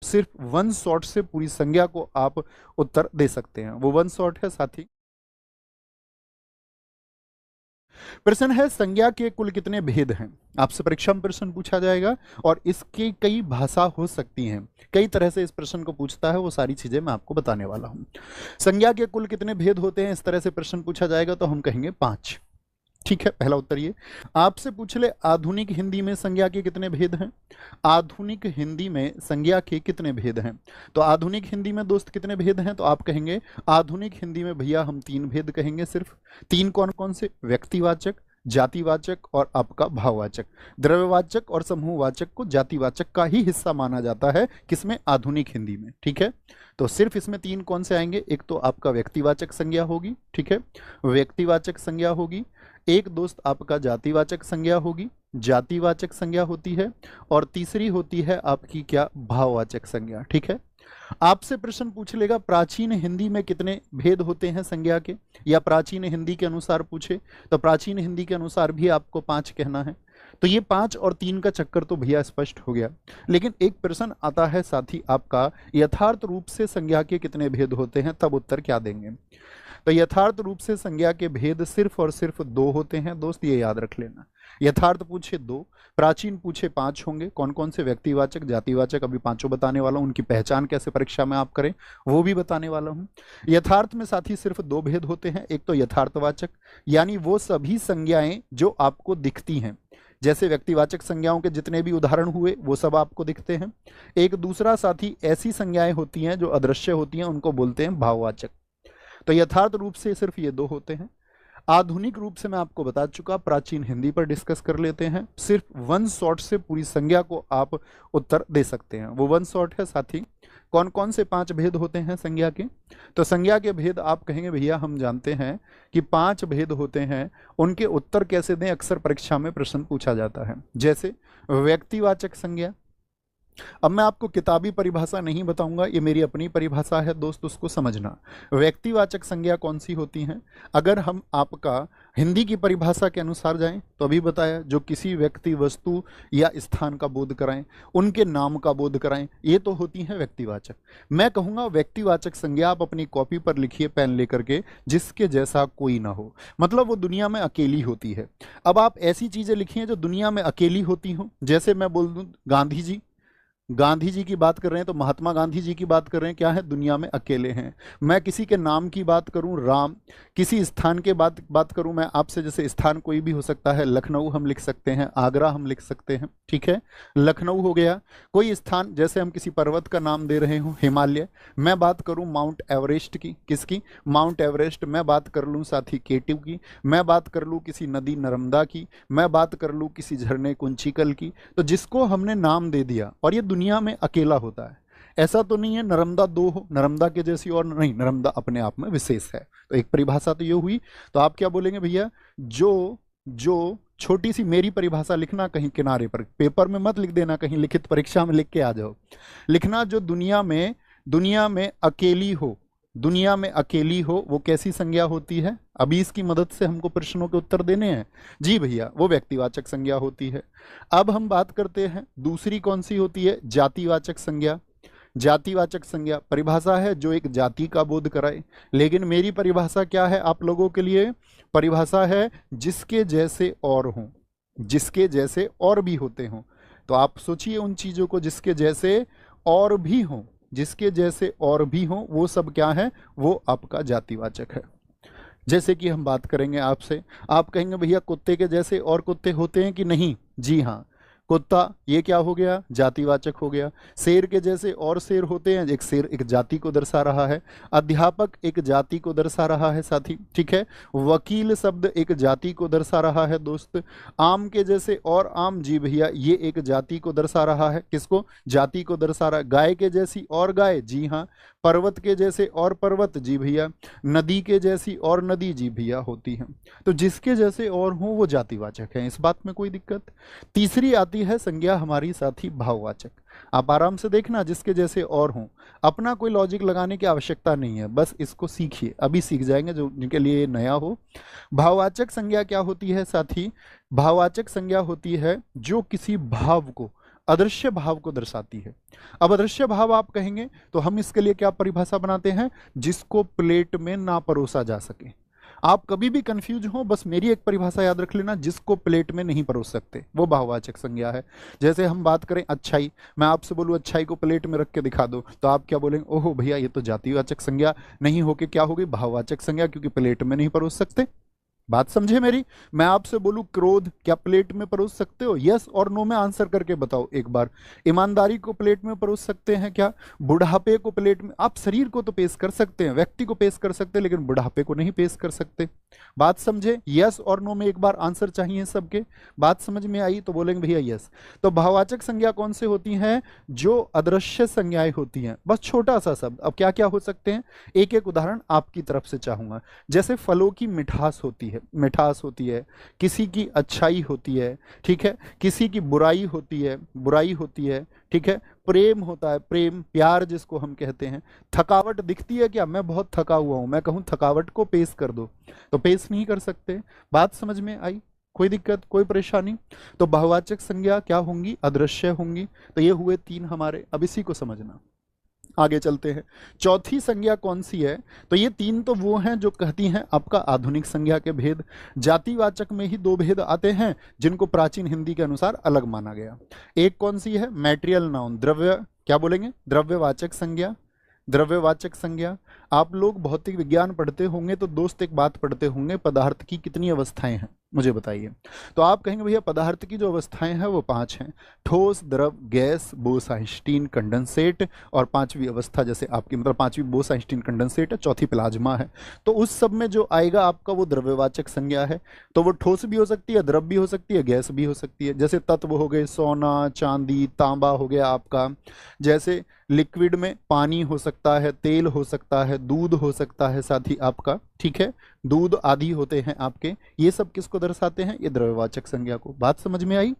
सिर्फ one shot से पूरी संज्ञा को आप उत्तर दे सकते हैं। वो वन शॉट है साथी। प्रश्न है संज्ञा के कुल कितने भेद हैं। आपसे परीक्षा में प्रश्न पूछा जाएगा और इसकी कई भाषा हो सकती हैं, कई तरह से इस प्रश्न को पूछता है, वो सारी चीजें मैं आपको बताने वाला हूं। संज्ञा के कुल कितने भेद होते हैं, इस तरह से प्रश्न पूछा जाएगा तो हम कहेंगे 5। ठीक है, पहला उत्तर ये। आपसे पूछ ले आधुनिक हिंदी में संज्ञा के कितने भेद हैं। आधुनिक हिंदी में संज्ञा के कितने भेद हैं। तो आधुनिक हिंदी में दोस्त कितने भेद हैं, तो आप कहेंगे आधुनिक हिंदी में भैया हम 3 भेद कहेंगे सिर्फ। 3 कौन कौन से, व्यक्तिवाचक, जातिवाचक और आपका भाववाचक। द्रव्यवाचक और समूहवाचक को जातिवाचक का ही हिस्सा माना जाता है, किसमें, आधुनिक हिंदी में। ठीक है, तो सिर्फ इसमें 3 कौन से आएंगे, एक तो आपका व्यक्तिवाचक संज्ञा होगी, ठीक है, व्यक्तिवाचक संज्ञा होगी, एक दोस्त आपका जातिवाचक संज्ञा होगी, जातिवाचक संज्ञा होती है, और तीसरी होती है आपकी क्या, भाववाचक संज्ञा। ठीक है, आपसे प्रश्न पूछ लेगा प्राचीन हिंदी में कितने भेद होते हैं संज्ञा के, या प्राचीन हिंदी के अनुसार पूछे तो प्राचीन हिंदी के अनुसार भी आपको 5 कहना है। तो ये 5 और 3 का चक्कर तो भैया स्पष्ट हो गया। लेकिन एक प्रश्न आता है साथी आपका, यथार्थ रूप से संज्ञा के कितने भेद होते हैं, तब उत्तर क्या देंगे। तो यथार्थ रूप से संज्ञा के भेद सिर्फ और सिर्फ 2 होते हैं दोस्त, ये याद रख लेना। यथार्थ पूछे 2, प्राचीन पूछे 5 होंगे। कौन कौन से, व्यक्तिवाचक, जातिवाचक, अभी 5 बताने वाला हूं। उनकी पहचान कैसे परीक्षा में आप करें वो भी बताने वाला हूं। यथार्थ में साथी सिर्फ 2 भेद होते हैं, एक तो यथार्थवाचक, यानी वो सभी संज्ञाएं जो आपको दिखती हैं, जैसे व्यक्तिवाचक संज्ञाओं के जितने भी उदाहरण हुए वो सब आपको दिखते हैं। एक दूसरा साथी ऐसी संज्ञाएं होती हैं जो अदृश्य होती हैं, उनको बोलते हैं भाववाचक। तो यथार्थ रूप से सिर्फ ये 2 होते हैं। आधुनिक रूप से मैं आपको बता चुका, प्राचीन हिंदी पर डिस्कस कर लेते हैं। सिर्फ वन शॉट से पूरी संज्ञा को आप उत्तर दे सकते हैं, वो वन शॉट है साथी। कौन कौन से 5 भेद होते हैं संज्ञा के, तो संज्ञा के भेद आप कहेंगे भैया हम जानते हैं कि 5 भेद होते हैं, उनके उत्तर कैसे दें, अक्सर परीक्षा में प्रश्न पूछा जाता है। जैसे व्यक्तिवाचक संज्ञा, अब मैं आपको किताबी परिभाषा नहीं बताऊंगा, ये मेरी अपनी परिभाषा है दोस्त, उसको समझना। व्यक्तिवाचक संज्ञा कौन सी होती हैं, अगर हम आपका हिंदी की परिभाषा के अनुसार जाएं तो अभी बताया, जो किसी व्यक्ति, वस्तु या स्थान का बोध कराएं, उनके नाम का बोध कराएं, ये तो होती हैं व्यक्तिवाचक। मैं कहूंगा व्यक्तिवाचक संज्ञा आप अपनी कॉपी पर लिखिए पेन लेकर के, जिसके जैसा कोई ना हो, मतलब वो दुनिया में अकेली होती है। अब आप ऐसी चीजें लिखिए जो दुनिया में अकेली होती हो, जैसे मैं बोल दूं गांधी जी, गांधी जी की बात कर रहे हैं तो महात्मा गांधी जी की बात कर रहे हैं, क्या है, दुनिया में अकेले हैं। मैं किसी के नाम की बात करूं, राम, किसी स्थान के बात करूं मैं आपसे, जैसे स्थान कोई भी हो सकता है, लखनऊ हम लिख सकते हैं, आगरा हम लिख सकते हैं, ठीक है, लखनऊ हो गया। कोई स्थान, जैसे हम किसी पर्वत का नाम दे रहे हो, हिमालय, मैं बात करूं माउंट एवरेस्ट की, किसकी, माउंट एवरेस्ट। मैं बात कर लूं साथी K2 की, मैं बात कर लूं किसी नदी नर्मदा की, मैं बात कर लूं किसी झरने कुंचिकल की। तो जिसको हमने नाम दे दिया, और ये दुनिया में अकेला होता है, ऐसा तो नहीं है नर्मदा 2 हो, नर्मदा के जैसी और नहीं, नर्मदा अपने आप में विशेष है। तो एक परिभाषा तो ये हुई। तो आप क्या बोलेंगे भैया, जो छोटी सी मेरी परिभाषा लिखना कहीं किनारे पर, पेपर में मत लिख देना, कहीं लिखित परीक्षा में लिख के आ जाओ। लिखना जो दुनिया में अकेली हो, दुनिया में अकेली हो, वो कैसी संज्ञा होती है। अभी इसकी मदद से हमको प्रश्नों के उत्तर देने हैं। जी भैया, वो व्यक्तिवाचक संज्ञा होती है। अब हम बात करते हैं दूसरी कौन सी होती है, जातिवाचक संज्ञा। जातिवाचक संज्ञा परिभाषा है जो एक जाति का बोध कराए, लेकिन मेरी परिभाषा क्या है आप लोगों के लिए, परिभाषा है जिसके जैसे और हों, जिसके जैसे और भी होते हों। तो आप सोचिए उन चीजों को जिसके जैसे और भी हों, जिसके जैसे और भी हों, वो सब क्या है, वो आपका जातिवाचक है। जैसे कि हम बात करेंगे आपसे, आप कहेंगे भैया कुत्ते के जैसे और कुत्ते होते हैं कि नहीं, जी हाँ, कुत्ता ये क्या हो गया, जातिवाचक हो गया। शेर के जैसे और शेर होते हैं, एक शेर एक जाति को दर्शा रहा है, अध्यापक एक जाति को दर्शा रहा है साथी, ठीक है, वकील शब्द एक जाति को दर्शा रहा है दोस्त। आम के जैसे और आम, जी भैया ये एक जाति को दर्शा रहा है, किसको, जाति को दर्शा रहा है। गाय के जैसी और गाय, जी हाँ। पर्वत के जैसे और पर्वत, जी भैया। नदी के जैसी और नदी, जी भैया होती है। तो जिसके जैसे और हो वो जातिवाचक है, इस बात में कोई दिक्कत। तीसरी आती है संज्ञा हमारी साथी भाववाचक। आप आराम से देखना, जिसके जैसे और हों, अपना कोई लॉजिक लगाने की आवश्यकता नहीं है, बस इसको सीखिए, अभी सीख जाएंगे जो जिनके लिए नया हो। भाववाचक संज्ञा क्या होती है साथी, भाववाचक संज्ञा होती है जो किसी भाव को अदृश्य भाव को दर्शाती है। अब अदृश्य भाव आप कहेंगे तो हम इसके लिए क्या परिभाषा बनाते हैं, जिसको प्लेट में ना परोसा जा सके। आप कभी भी कंफ्यूज हो, बस मेरी एक परिभाषा याद रख लेना, जिसको प्लेट में नहीं परोस सकते वो भाववाचक संज्ञा है। जैसे हम बात करें अच्छाई, मैं आपसे बोलूं अच्छाई को प्लेट में रख के दिखा दो, तो आप क्या बोलेंगे, ओहो भैया ये तो जातिवाचक संज्ञा नहीं होके क्या होगी, भाववाचक संज्ञा, क्योंकि प्लेट में नहीं परोस सकते। बात समझे मेरी। मैं आपसे बोलूं क्रोध, क्या प्लेट में परोस सकते हो, यस और नो में आंसर करके बताओ एक बार। ईमानदारी को प्लेट में परोस सकते हैं क्या, बुढ़ापे को प्लेट में, आप शरीर को तो पेश कर सकते हैं, व्यक्ति को पेश कर सकते हैं, लेकिन बुढ़ापे को नहीं पेश कर सकते। बात समझे, यस और नो में एक बार आंसर चाहिए सबके। बात समझ में आई तो बोलेंगे भैया यस। तो भाववाचक संज्ञा कौन से होती हैं, जो अदृश्य संज्ञाएं होती हैं, बस छोटा सा शब्द। अब क्या क्या हो सकते हैं, एक एक उदाहरण आपकी तरफ से चाहूंगा। जैसे फलों की मिठास होती है, मिठास होती है, किसी की अच्छाई होती है, ठीक है, किसी की बुराई होती है, बुराई होती है, ठीक है, प्रेम होता है, प्रेम प्यार जिसको हम कहते हैं। थकावट दिखती है क्या, मैं बहुत थका हुआ हूं, मैं कहूं थकावट को पेश कर दो तो पेश नहीं कर सकते। बात समझ में आई, कोई दिक्कत कोई परेशानी। तो बहुवाचक संज्ञा क्या होंगी, अदृश्य होंगी। तो ये हुए तीन हमारे, अब इसी को समझना, आगे चलते हैं। चौथी संज्ञा कौन सी है, तो ये तीन तो वो हैं जो कहती हैं आपका आधुनिक संज्ञा के भेद। जातिवाचक में ही दो भेद आते हैं जिनको प्राचीन हिंदी के अनुसार अलग माना गया। एक कौन सी है, मैटेरियल नाउन, द्रव्य, क्या बोलेंगे, द्रव्यवाचक संज्ञा। द्रव्यवाचक संज्ञा, आप लोग भौतिक विज्ञान पढ़ते होंगे तो दोस्त एक बात पढ़ते होंगे, पदार्थ की कितनी अवस्थाएं हैं मुझे बताइए। तो आप कहेंगे भैया पदार्थ की जो अवस्थाएं हैं वो 5 हैं, ठोस, द्रव, गैस, बोस-आइंस्टीन, कंडेंसेट, और पांचवी अवस्था जैसे आपकी मतलब पांचवी बोस-आइंस्टीन कंडेंसेट है, चौथी प्लाज्मा है। तो उस सब में जो आएगा आपका वो द्रव्यवाचक संज्ञा है। तो वो ठोस भी हो सकती है, द्रव भी हो सकती है, गैस भी हो सकती है। जैसे तत्व हो गए सोना, चांदी, तांबा हो गया आपका। जैसे लिक्विड में पानी हो सकता है, तेल हो सकता है, दूध हो सकता है साथ ही आपका, ठीक है, दूध आदि होते हैं आपके। ये सब किसको दर्शाते हैं, ये द्रव्यवाचक संज्ञा को। बात समझ में आई।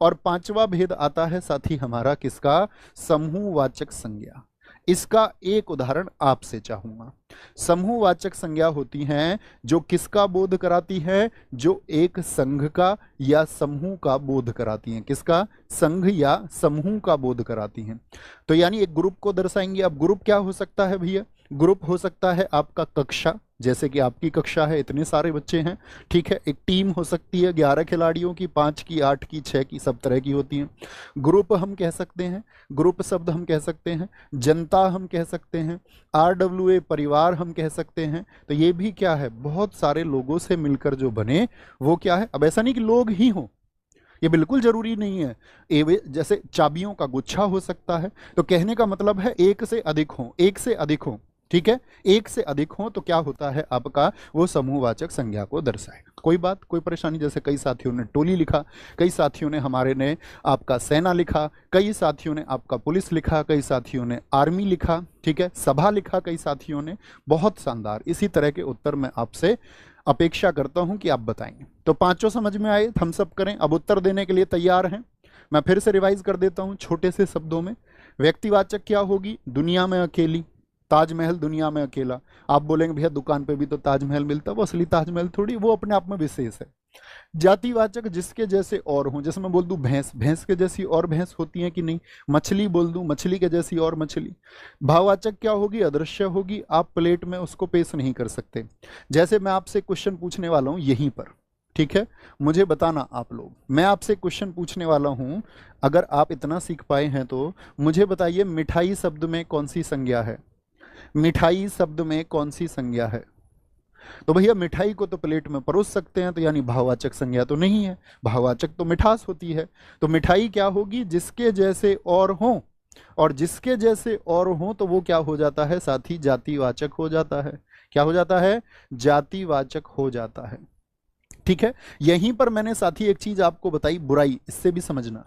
और पांचवा भेद आता है साथी हमारा किसका, समूहवाचक संज्ञा। इसका एक उदाहरण आपसे चाहूंगा। समूहवाचक संज्ञा होती हैं जो किसका बोध कराती है, जो एक संघ का या समूह का बोध कराती हैं। किसका, संघ या समूह का बोध कराती हैं। तो यानी एक ग्रुप को दर्शाएंगे। अब ग्रुप क्या हो सकता है भैया, ग्रुप हो सकता है आपका कक्षा, जैसे कि आपकी कक्षा है, इतने सारे बच्चे हैं, ठीक है। एक टीम हो सकती है 11 खिलाड़ियों की, 5 की, 8 की, 6 की, सब तरह की होती हैं। ग्रुप हम कह सकते हैं, ग्रुप शब्द हम कह सकते हैं, जनता हम कह सकते हैं, RWA परिवार हम कह सकते हैं। तो ये भी क्या है, बहुत सारे लोगों से मिलकर जो बने वो क्या है। अब ऐसा नहीं कि लोग ही हों, ये बिल्कुल जरूरी नहीं है। जैसे चाबियों का गुच्छा हो सकता है। तो कहने का मतलब है एक से अधिक हो, एक से अधिक हो, ठीक है, एक से अधिक हो तो क्या होता है आपका, वो समूहवाचक संज्ञा को दर्शाएगा। कोई बात कोई परेशानी। जैसे कई साथियों ने टोली लिखा, कई साथियों ने हमारे ने आपका सेना लिखा, कई साथियों ने आपका पुलिस लिखा, कई साथियों ने आर्मी लिखा, ठीक है, सभा लिखा कई साथियों ने। बहुत शानदार। इसी तरह के उत्तर मैं आपसे अपेक्षा करता हूं कि आप बताएंगे। तो पांचों समझ में आए, थम्स अप करें। अब उत्तर देने के लिए तैयार हैं। मैं फिर से रिवाइज कर देता हूं छोटे से शब्दों में। व्यक्तिवाचक क्या होगी, दुनिया में अकेली, ताजमहल दुनिया में अकेला। आप बोलेंगे भैया दुकान पे भी तो ताजमहल मिलता है, वो असली ताजमहल थोड़ी, वो अपने आप में विशेष है। जातिवाचक जिसके जैसे और हों, जैसे मैं बोल दूं भैंस, भैंस के जैसी और भैंस होती है कि नहीं। मछली बोल दूं, मछली के जैसी और मछली। भाववाचक क्या होगी, अदृश्य होगी, आप प्लेट में उसको पेश नहीं कर सकते। जैसे मैं आपसे क्वेश्चन पूछने वाला हूं यहीं पर, ठीक है, मुझे बताना आप लोग, मैं आपसे क्वेश्चन पूछने वाला हूं, अगर आप इतना सीख पाए हैं तो मुझे बताइए मिठाई शब्द में कौन सी संज्ञा है, मिठाई शब्द में कौन सी संज्ञा है। तो भैया मिठाई को तो प्लेट में परोस सकते हैं, तो यानी भाववाचक संज्ञा तो नहीं है। भाववाचक तो मिठास होती है। तो मिठाई क्या होगी, जिसके जैसे और हों, और जिसके जैसे और हों तो वो क्या हो जाता है साथी, जातिवाचक हो जाता है। क्या हो जाता है, जातिवाचक हो जाता है, ठीक है। यहीं पर मैंने साथी एक चीज आपको बताई, बुराई, इससे भी समझना।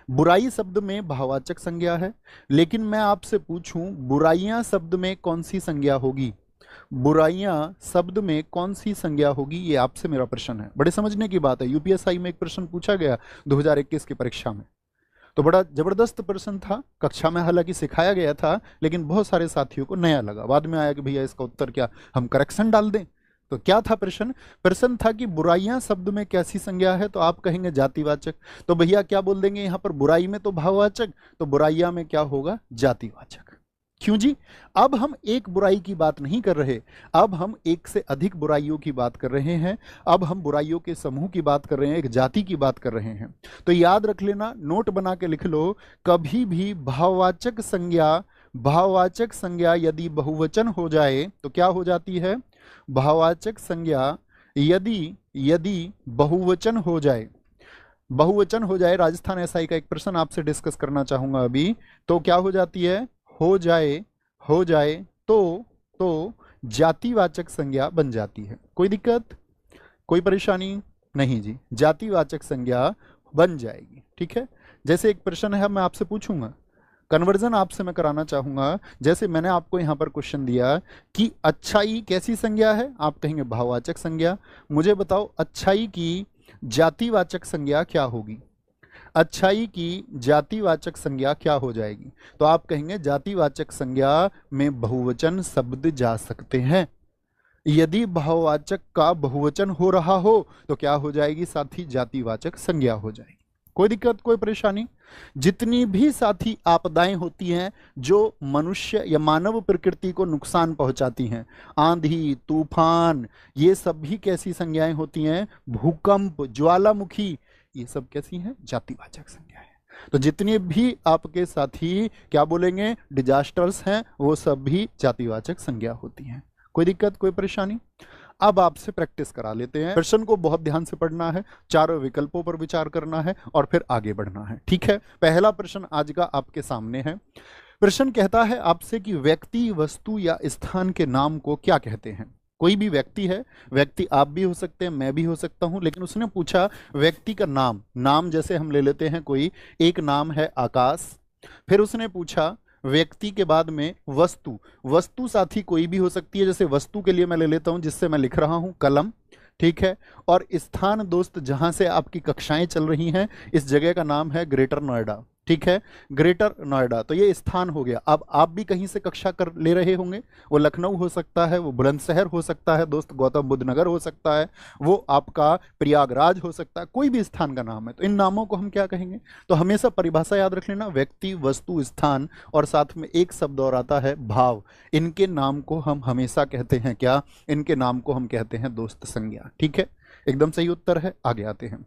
बुराई शब्द में भाववाचक संज्ञा है, लेकिन मैं आपसे पूछूं बुराइयां शब्द में कौन सी संज्ञा होगी, बुराइयां शब्द में कौन सी संज्ञा होगी, ये आपसे मेरा प्रश्न है। बड़े समझने की बात है। यूपीएसआई में एक प्रश्न पूछा गया 2021 की परीक्षा में, तो बड़ा जबरदस्त प्रश्न था। कक्षा में हालांकि सिखाया गया था, लेकिन बहुत सारे साथियों को नया लगा। बाद में आया कि भैया इसका उत्तर क्या, हम करेक्शन डाल दें। तो क्या था प्रश्न? प्रश्न था कि बुराइयां शब्द में कैसी संज्ञा है, तो आप कहेंगे जातिवाचक। तो भैया क्या बोल देंगे यहां पर, बुराई में तो भाववाचक, तो बुराइयां में क्या होगा? जातिवाचक। क्यों जी? अब हम एक बुराई की बात नहीं कर रहे, अब हम एक से अधिक बुराइयों की बात कर रहे हैं, अब हम बुराइयों के समूह की बात कर रहे हैं, एक जाति की बात कर रहे हैं। तो याद रख लेना, नोट बना के लिख लो, कभी भी भाववाचक संज्ञा यदि बहुवचन हो जाए तो क्या हो जाती है? भाववाचक संज्ञा यदि यदि बहुवचन हो जाए, राजस्थान एसआई का एक प्रश्न आपसे डिस्कस करना चाहूंगा अभी, तो क्या हो जाती है? हो जाए तो जातिवाचक संज्ञा बन जाती है। कोई दिक्कत, कोई परेशानी नहीं जी, जातिवाचक संज्ञा बन जाएगी। ठीक है, जैसे एक प्रश्न है मैं आपसे पूछूंगा, कन्वर्जन आपसे मैं कराना चाहूंगा। जैसे मैंने आपको यहां पर क्वेश्चन दिया कि अच्छाई कैसी संज्ञा है, आप कहेंगे भाववाचक संज्ञा। मुझे बताओ अच्छाई की जातिवाचक संज्ञा क्या होगी? अच्छाई की जातिवाचक संज्ञा क्या हो जाएगी? तो आप कहेंगे जातिवाचक संज्ञा में बहुवचन शब्द जा सकते हैं। यदि भाववाचक का बहुवचन हो रहा हो तो क्या हो जाएगी? साथी जातिवाचक संज्ञा हो जाएगी। कोई दिक्कत, कोई परेशानी? जितनी भी साथी आपदाएं होती हैं जो मनुष्य या मानव प्रकृति को नुकसान पहुंचाती हैं, आंधी तूफान, ये सब भी कैसी संज्ञाएं होती हैं? भूकंप, ज्वालामुखी, ये सब कैसी हैं? जातिवाचक संज्ञा है। तो जितने भी आपके साथी क्या बोलेंगे डिजास्टर्स हैं, वो सब भी जातिवाचक संज्ञा होती हैं। कोई दिक्कत, कोई परेशानी? अब आपसे प्रैक्टिस करा लेते हैं। प्रश्न को बहुत ध्यान से पढ़ना है, चारों विकल्पों पर विचार करना है और फिर आगे बढ़ना है। ठीक है, पहला प्रश्न आज का आपके सामने है। प्रश्न कहता है आपसे कि व्यक्ति, वस्तु या स्थान के नाम को क्या कहते हैं? कोई भी व्यक्ति है, व्यक्ति आप भी हो सकते हैं, मैं भी हो सकता हूं, लेकिन उसने पूछा व्यक्ति का नाम जैसे हम ले लेते हैं कोई एक नाम है आकाश। फिर उसने पूछा व्यक्ति के बाद में वस्तु साथी कोई भी हो सकती है, जैसे वस्तु के लिए मैं ले लेता हूं जिससे मैं लिख रहा हूं कलम। ठीक है, और स्थान दोस्त जहां से आपकी कक्षाएं चल रही हैं, इस जगह का नाम है ग्रेटर नोएडा। ठीक है, ग्रेटर नोएडा, तो ये स्थान हो गया। अब आप भी कहीं से कक्षा कर ले रहे होंगे, वो लखनऊ हो सकता है, वो बुलंदशहर हो सकता है दोस्त, गौतम बुद्ध नगर हो सकता है, वो आपका प्रयागराज हो सकता है, कोई भी स्थान का नाम है। तो इन नामों को हम क्या कहेंगे? तो हमेशा परिभाषा याद रख लेना, व्यक्ति, वस्तु, स्थान और साथ में एक शब्द और आता है भाव। इनके नाम को हम हमेशा कहते हैं क्या? इनके नाम को हम कहते हैं दोस्त संज्ञा। ठीक है, एकदम सही उत्तर है। आगे आते हैं।